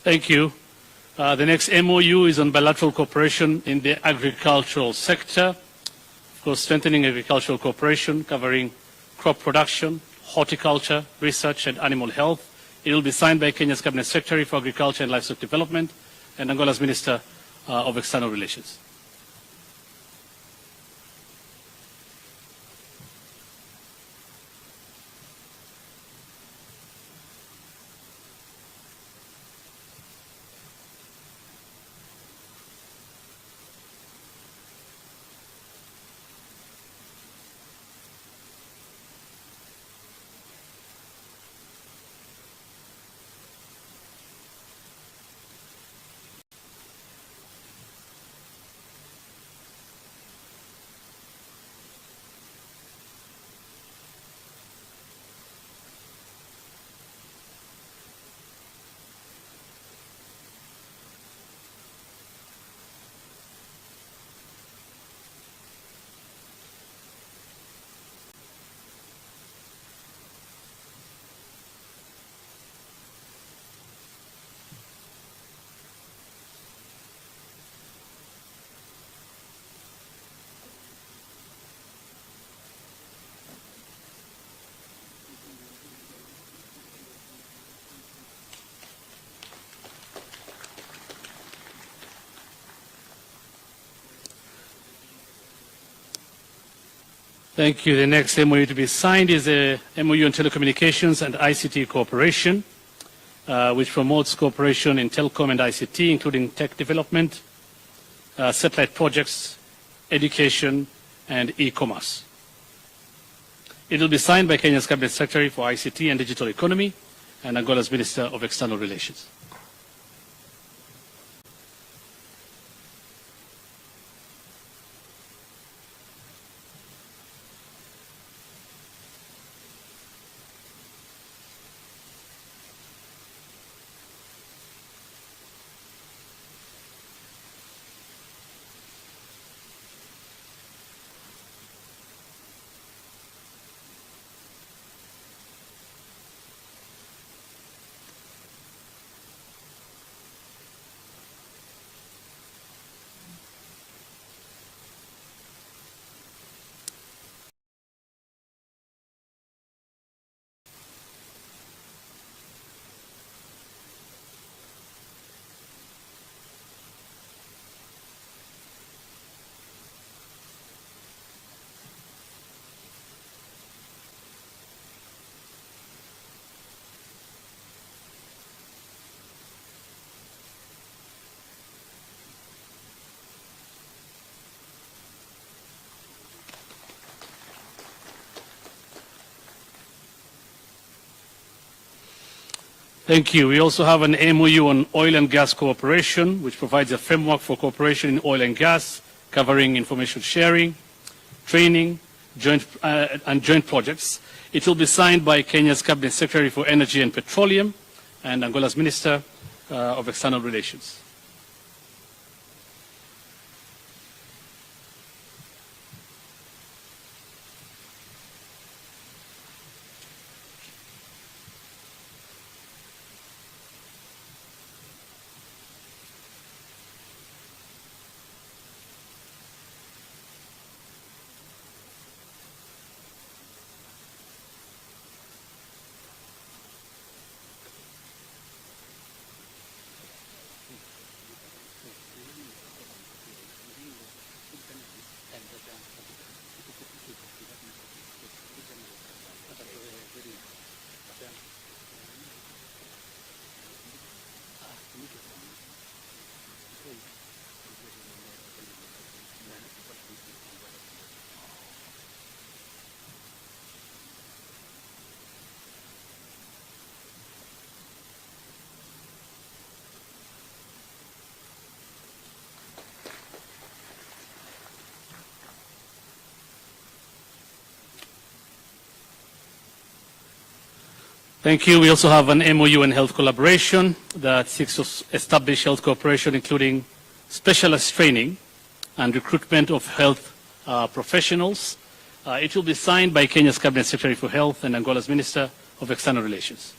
Thank you. The next MOU is on bilateral cooperation in the agricultural sector. Of course, strengthening agricultural cooperation covering crop production, horticulture, research and animal health. It will be signed by Kenya's Cabinet Secretary for Agriculture and Livestock Development and Angola's Minister of External Relations. Thank you. The next MOU to be signed is a MOU on telecommunications and ICT cooperation, which promotes cooperation in telecom and ICT, including tech development, satellite projects, education, and e-commerce. It will be signed by Kenya's Cabinet Secretary for ICT and Digital Economy and Angola's Minister of External Relations. Thank you. We also have an MOU on oil and gas cooperation, which provides a framework for cooperation in oil and gas, covering information sharing, training, joint projects. It will be signed by Kenya's Cabinet Secretary for Energy and Petroleum and Angola's Minister of External Relations. Thank you. We also have an MOU on health collaboration that seeks to establish health cooperation, including specialist training and recruitment of health professionals. It will be signed by Kenya's Cabinet Secretary for Health and Angola's Minister of External Relations.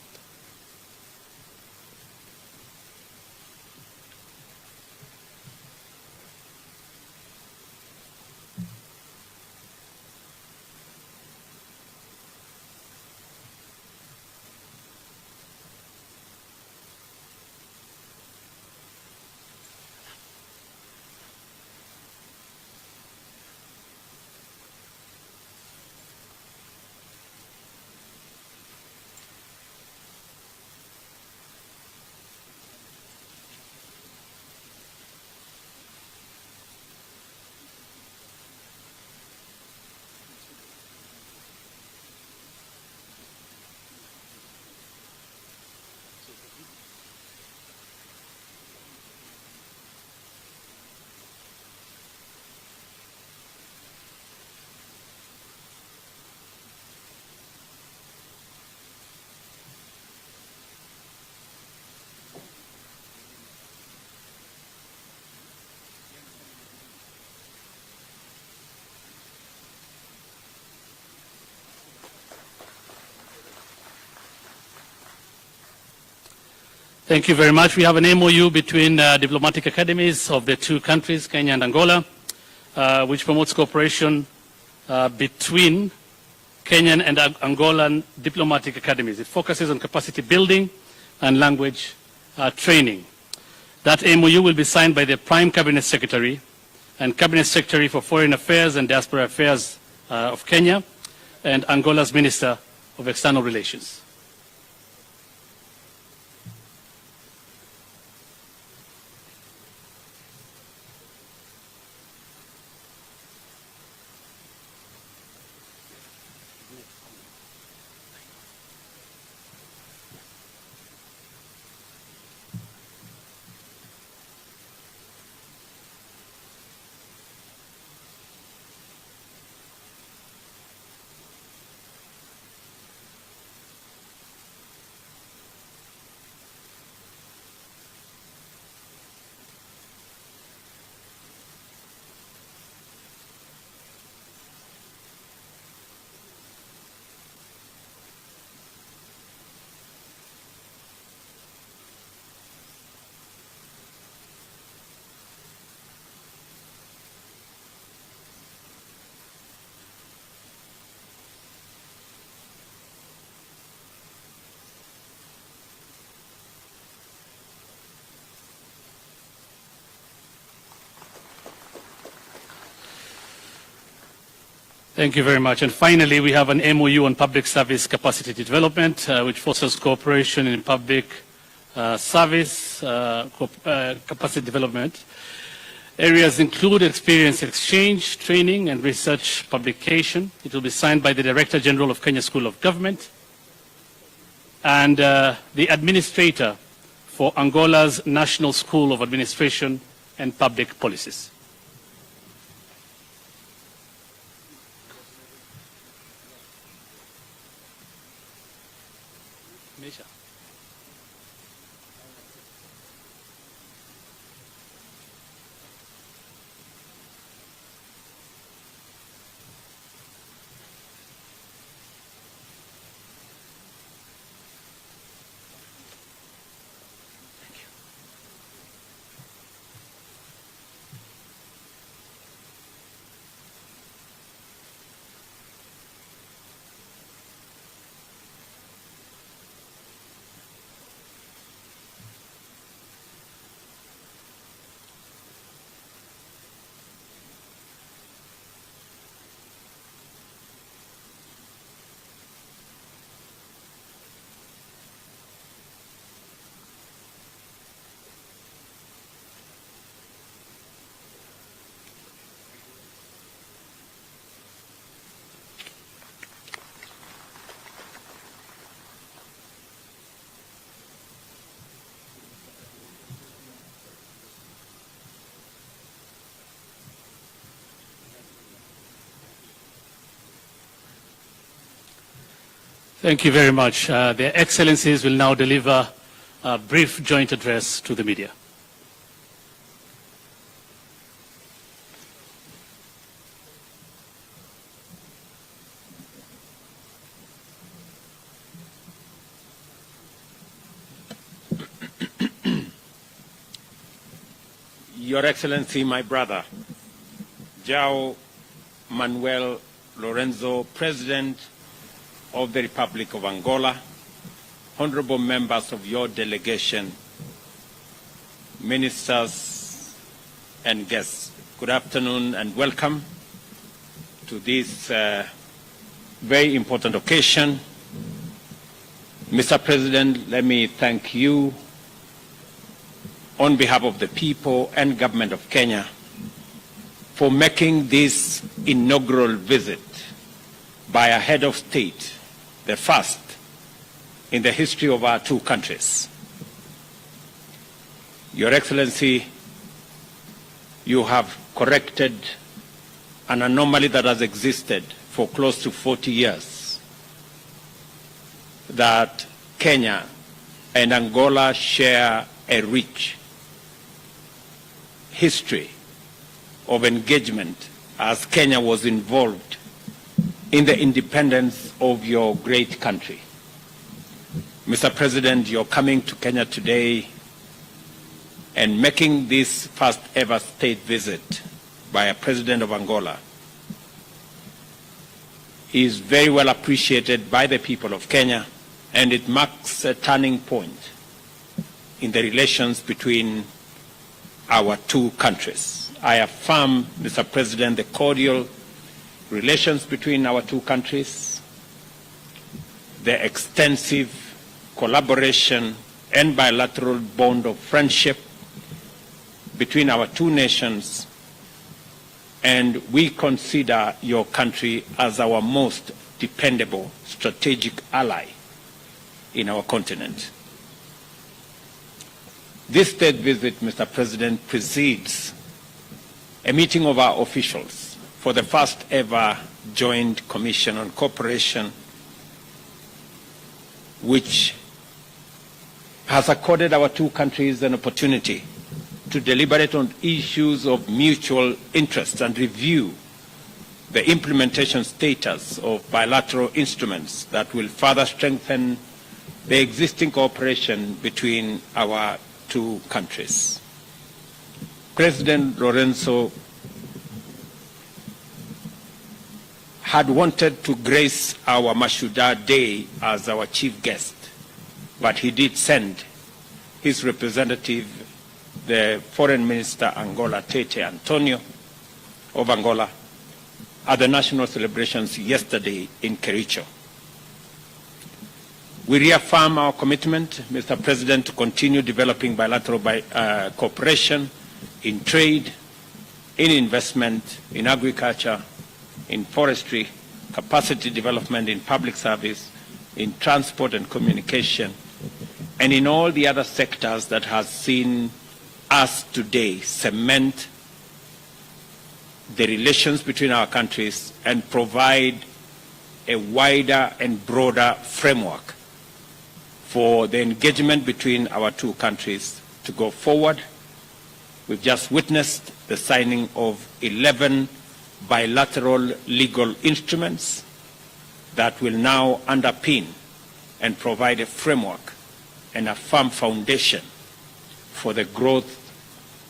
Thank you very much. We have an MOU between diplomatic academies of the two countries, Kenya and Angola, which promotes cooperation between Kenyan and Angolan diplomatic academies. It focuses on capacity building and language training. That MOU will be signed by the Prime Cabinet Secretary and Cabinet Secretary for Foreign Affairs and Diaspora Affairs of Kenya and Angola's Minister of External Relations. Thank you very much. And finally, we have an MOU on public service capacity development, which fosters cooperation in public service capacity development. Areas include experience exchange, training, and research publication. It will be signed by the Director General of Kenya School of Government and the Administrator for Angola's National School of Administration and Public Policies. Misha. Thank you very much. Their Excellencies will now deliver a brief joint address to the media. Your Excellency, my brother, João Manuel Lorenzo, President of the Republic of Angola, honorable members of your delegation, ministers and guests, good afternoon and welcome to this very important occasion. Mr. President, let me thank you on behalf of the people and government of Kenya for making this inaugural visit by a head of state, the first in the history of our two countries. Your Excellency, you have corrected an anomaly that has existed for close to 40 years, that Kenya and Angola share a rich history of engagement as Kenya was involved in the independence of your great country. Mr. President, you're coming to Kenya today and making this first ever state visit by a president of Angola is very well appreciated by the people of Kenya, and it marks a turning point in the relations between our two countries. I affirm, Mr. President, the cordial relations between our two countries, the extensive collaboration and bilateral bond of friendship between our two nations, and we consider your country as our most dependable strategic ally in our continent. This state visit, Mr. President, precedes a meeting of our officials for the first ever Joint Commission on Cooperation, which has accorded our two countries an opportunity to deliberate on issues of mutual interest and review the implementation status of bilateral instruments that will further strengthen the existing cooperation between our two countries. President Lorenzo had wanted to grace our Mashuda Day as our chief guest, but he did send his representative, the Foreign Minister Angola, Tete Antonio of Angola, at the national celebrations yesterday in Kericho. We reaffirm our commitment, Mr. President, to continue developing bilateral cooperation in trade, in investment, in agriculture, in forestry, capacity development in public service, in transport and communication, and in all the other sectors that has seen us today cement the relations between our countries and provide a wider and broader framework for the engagement between our two countries to go forward. We've just witnessed the signing of 11 bilateral legal instruments that will now underpin and provide a framework and a firm foundation for the growth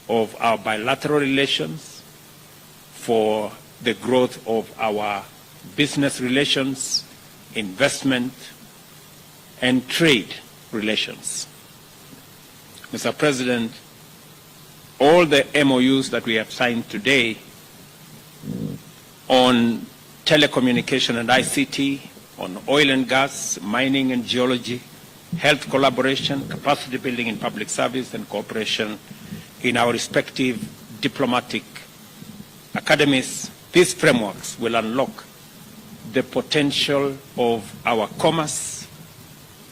of our bilateral relations, for the growth of our business relations, investment, and trade relations. Mr. President, all the MOUs that we have signed today on telecommunication and ICT, on oil and gas, mining and geology, health collaboration, capacity building in public service, and cooperation in our respective diplomatic academies, these frameworks will unlock the potential of our commerce,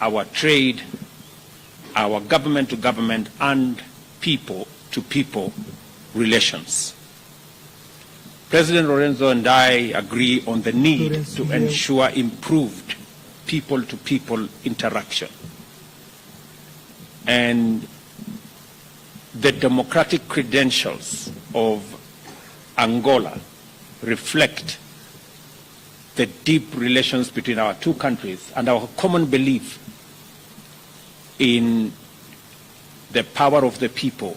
our trade, our government-to-government and people-to-people relations. President Lorenzo and I agree on the need to ensure improved people-to-people interaction. And the democratic credentials of Angola reflect the deep relations between our two countries and our common belief in the power of the people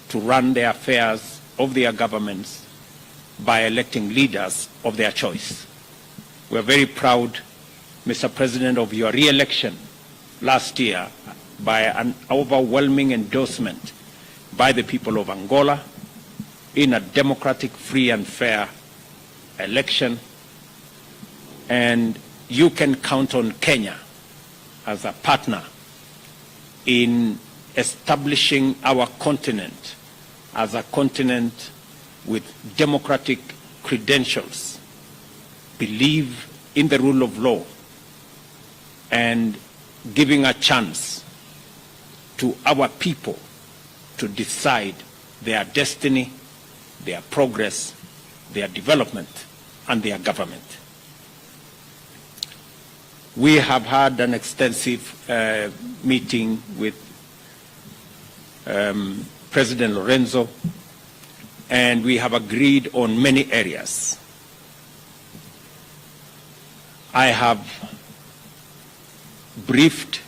to run the affairs of their governments by electing leaders of their choice. We are very proud, Mr. President, of your re-election last year by an overwhelming endorsement by the people of Angola in a democratic, free and fair election. And you can count on Kenya as a partner in establishing our continent as a continent with democratic credentials, believe in the rule of law, and giving a chance to our people to decide their destiny, their progress, their development, and their government. We have had an extensive meeting with President Lorenzo, and we have agreed on many areas. I have briefed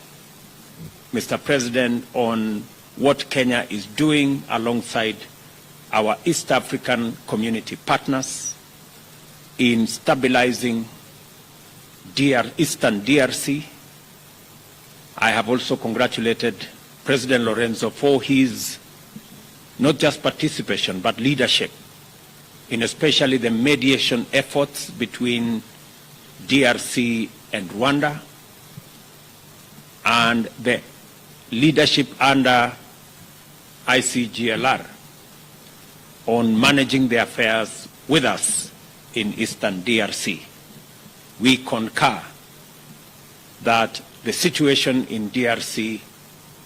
Mr. President, on what Kenya is doing alongside our East African community partners in stabilizing Eastern DRC. I have also congratulated President Lorenzo for his not just participation but leadership in especially the mediation efforts between DRC and Rwanda, and the leadership under ICGLR on managing the affairs with us in Eastern DRC. We concur that the situation in DRC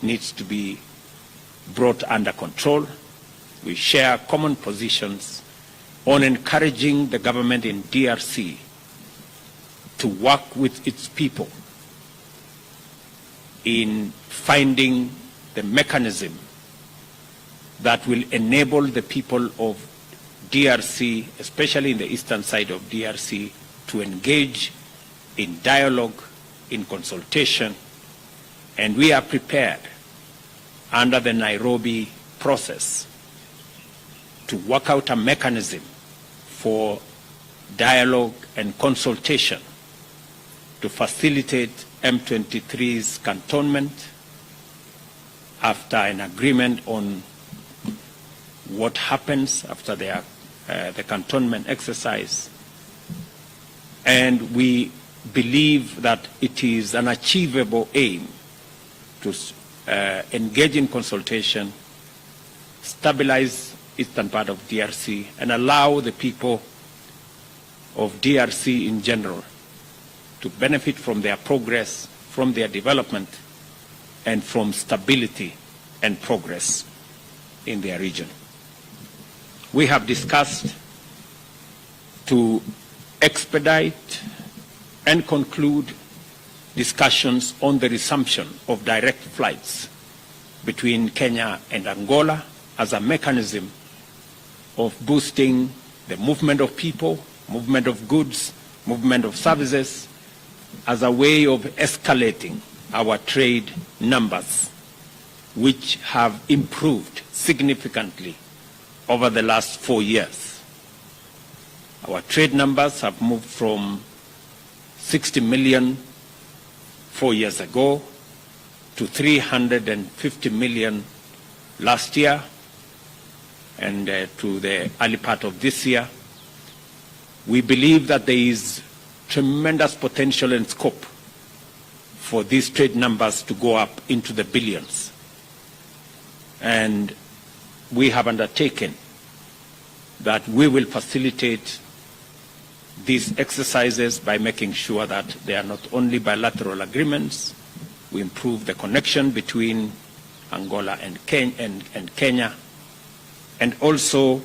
needs to be brought under control. We share common positions on encouraging the government in DRC to work with its people in finding the mechanism that will enable the people of DRC, especially in the eastern side of DRC, to engage in dialogue, in consultation, and we are prepared under the Nairobi process to work out a mechanism for dialogue and consultation to facilitate M23's cantonment after an agreement on what happens after the cantonment exercise. And we believe that it is an achievable aim to engage in consultation, stabilize eastern part of DRC, and allow the people of DRC in general to benefit from their progress, from their development, and from stability and progress in their region. We have discussed to expedite and conclude discussions on the resumption of direct flights between Kenya and Angola as a mechanism of boosting the movement of people, movement of goods, movement of services, as a way of escalating our trade numbers, which have improved significantly over the last 4 years. Our trade numbers have moved from 60 million 4 years ago to 350 million last year, and to the early part of this year. We believe that there is tremendous potential and scope for these trade numbers to go up into the billions. And we have undertaken that we will facilitate these exercises by making sure that they are not only bilateral agreements, we improve the connection between Angola and Kenya, and also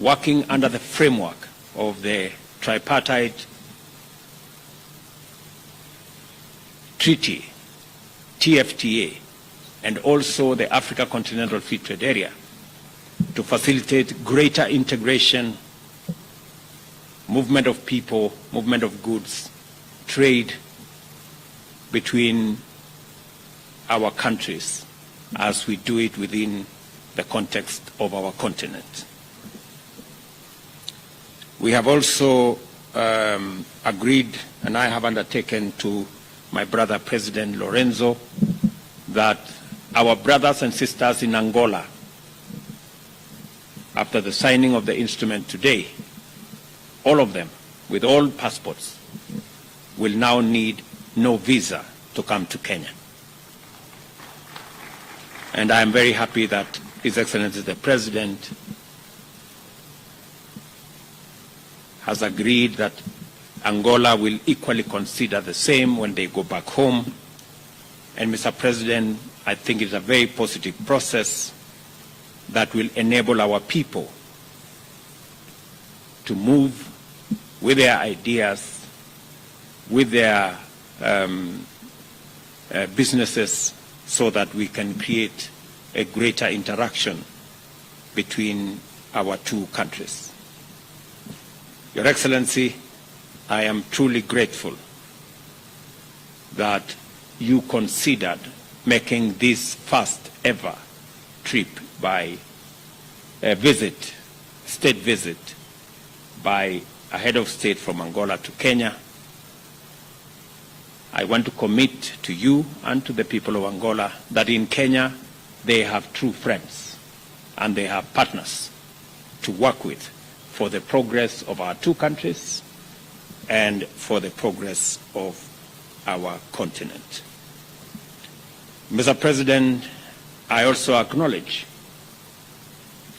working under the framework of the tripartite treaty, TFTA, and also the Africa Continental Free Trade Area to facilitate greater integration, movement of people, movement of goods, trade between our countries as we do it within the context of our continent. We have also agreed, and I have undertaken to my brother President Lorenzo, that our brothers and sisters in Angola, after the signing of the instrument today, all of them, with all passports, will now need no visa to come to Kenya. And I am very happy that His Excellency the President has agreed that Angola will equally consider the same when they go back home. And Mr. President, I think it's a very positive process that will enable our people to move with their ideas, with their businesses, so that we can create a greater interaction between our two countries. Your Excellency, I am truly grateful that you considered making this first ever trip by state visit by a head of state from Angola to Kenya. I want to commit to you and to the people of Angola that in Kenya they have true friends and they have partners to work with for the progress of our two countries and for the progress of our continent. Mr. President, I also acknowledge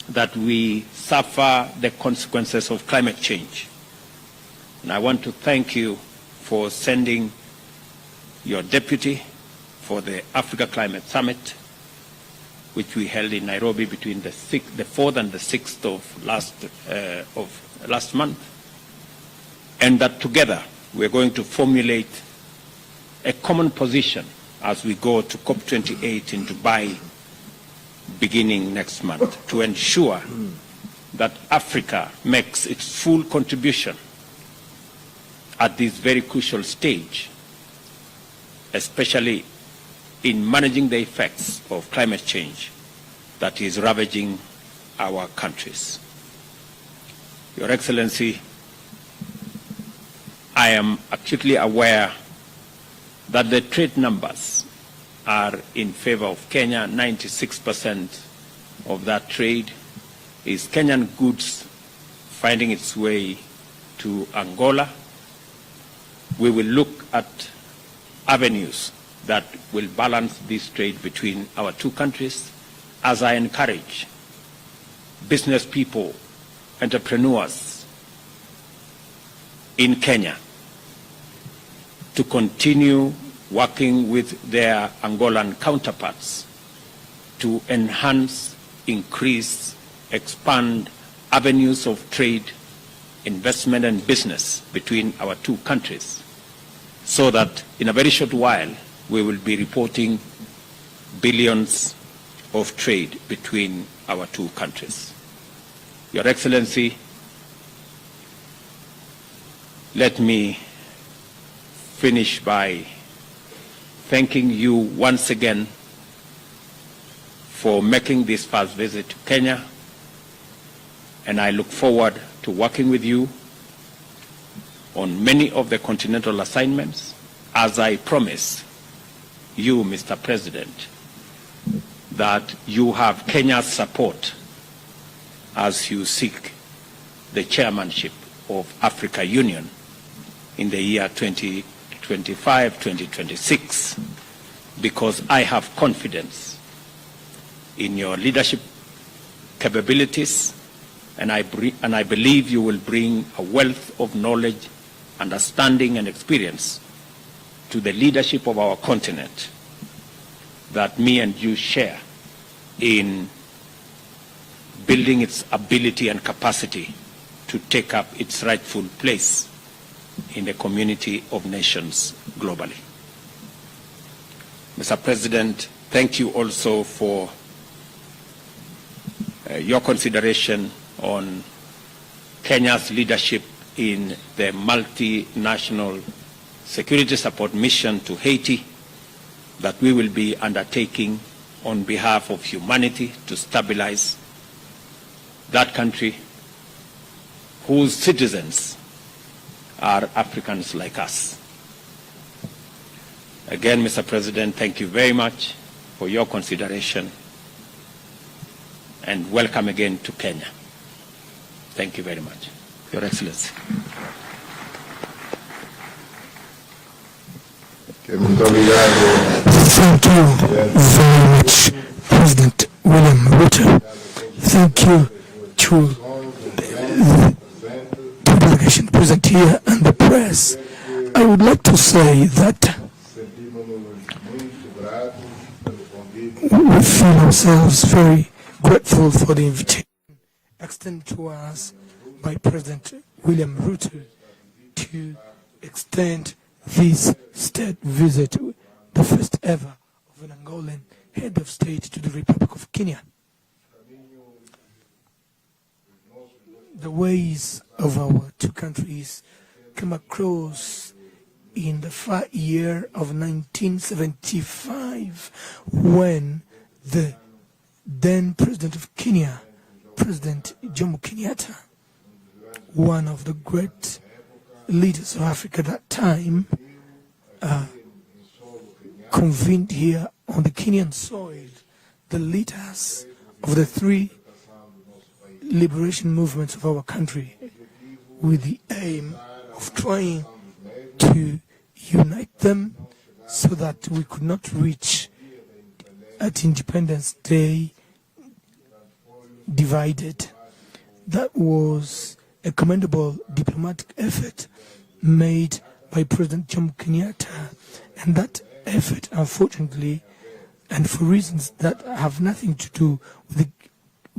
that we suffer the consequences of climate change. And I want to thank you for sending your deputy for the Africa Climate Summit, which we held in Nairobi between the 4th and the 6th of last month, and that together we're going to formulate a common position as we go to COP28 in Dubai beginning next month to ensure that Africa makes its full contribution at this very crucial stage, especially in managing the effects of climate change that is ravaging our countries. Your Excellency, I am acutely aware that the trade numbers are in favor of Kenya. 96% of that trade is Kenyan goods finding its way to Angola. We will look at avenues that will balance this trade between our two countries, as I encourage business people, entrepreneurs in Kenya to continue working with their Angolan counterparts to enhance, increase, expand avenues of trade, investment and business between our two countries, so that in a very short while we will be reporting billions of trade between our two countries. Your Excellency, let me finish by thanking you once again for making this first visit to Kenya, and I look forward to working with you on many of the continental assignments, as I promise you, Mr. President, that you have Kenya's support as you seek the chairmanship of Africa Union in the year 2025-2026, because I have confidence in your leadership capabilities, and I believe you will bring a wealth of knowledge, understanding and experience to the leadership of our continent that me and you share in building its ability and capacity to take up its rightful place in the community of nations globally. Mr. President, thank you also for your consideration on Kenya's leadership in the multinational security support mission to Haiti that we will be undertaking on behalf of humanity to stabilize that country whose citizens are Africans like us. Again, Mr. President, thank you very much for your consideration, and welcome again to Kenya. Thank you very much, Your Excellency. Thank you very much, President William Ruto. Thank you to the delegation present here and the press. I would like to say that we feel ourselves very grateful for the invitation extended to us by President William Ruto to extend this state visit, the first ever of an Angolan head of state to the Republic of Kenya. The ways of our two countries come across in the far year of 1975, when the then President of Kenya, President Jomo Kenyatta, one of the great leaders of Africa at that time, convened here on the Kenyan soil the leaders of the three liberation movements of our country, with the aim of trying to unite them so that we could not reach at Independence Day divided. That was a commendable diplomatic effort made by President Jomo Kenyatta, and that effort, unfortunately, and for reasons that have nothing to do with the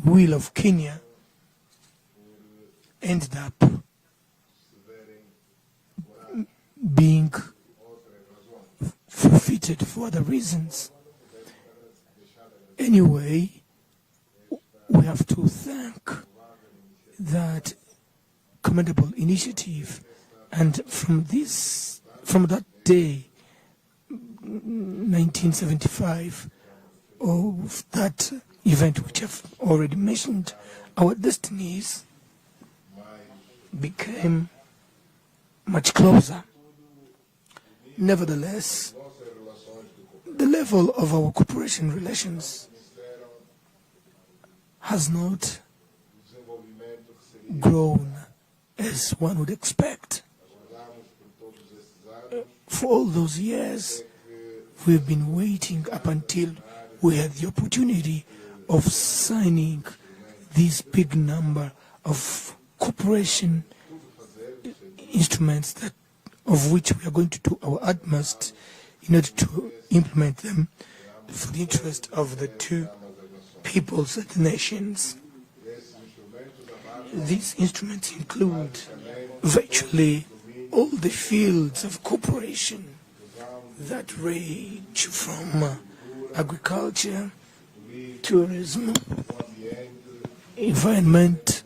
will of Kenya, ended up being forfeited for other reasons. Anyway, we have to thank that commendable initiative, and from that day, 1975, of that event which I've already mentioned, our destinies became much closer. Nevertheless, the level of our cooperation relations has not grown as one would expect. For all those years, we've been waiting up until we had the opportunity of signing this big number of cooperation instruments of which we are going to do our utmost in order to implement them for the interest of the two peoples and the nations. These instruments include virtually all the fields of cooperation that range from agriculture, tourism, environment,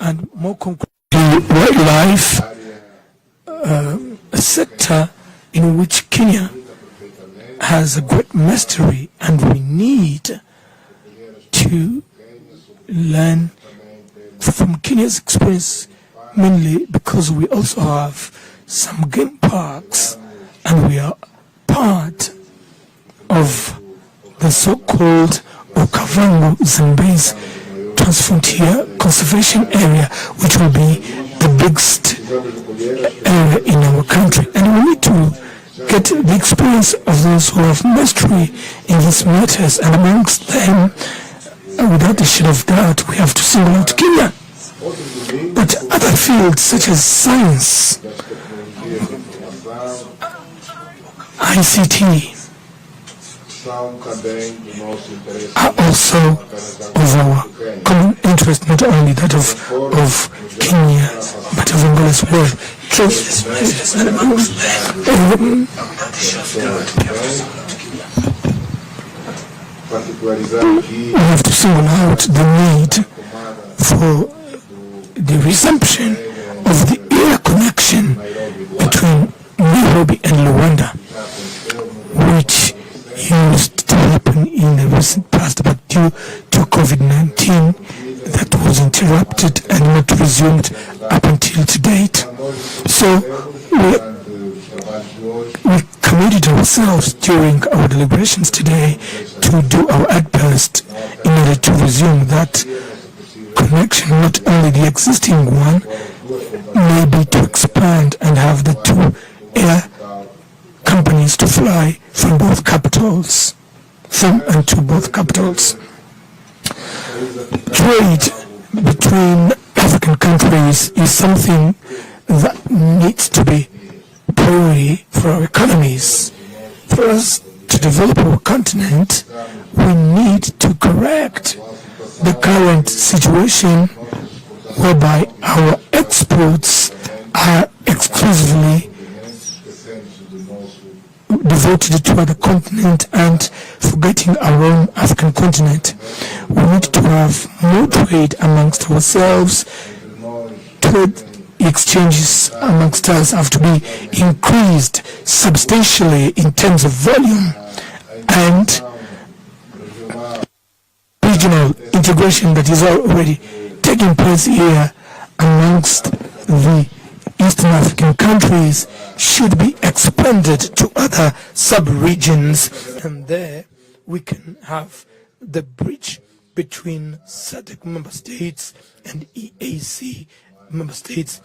and more concretely wildlife, a sector in which Kenya has a great mastery, and we need to learn from Kenya's experience, mainly because we also have some game parks and we are part of the so-called Okavango-Zambezi Transfrontier Conservation Area, which will be the biggest area in our country. And we need to get the experience of those who have mastery in these matters, and amongst them, without a shadow of doubt, we have to single out Kenya. But other fields such as science, ICT, are also of our common interest, not only that of Kenya, but of Angola as well. We have to single out the need for the resumption of the air connection between Nairobi and Luanda, which used to happen in the recent past, but due to COVID-19, that was interrupted and not resumed up until to date. So we committed ourselves during our deliberations today to do our utmost in order to resume that connection, not only the existing one, maybe to expand and have the two air companies to fly from both capitals, from and to both capitals. Trade between African countries is something that needs to be priority for our economies. For us to develop our continent, we need to correct the current situation whereby our exports are exclusively devoted to other continent and forgetting our own African continent. We need to have more trade amongst ourselves, trade exchanges amongst us have to be increased substantially in terms of volume, and regional integration that is already taking place here amongst the Eastern African countries should be expanded to other sub-regions, and there we can have the bridge between SADC member states and EAC member states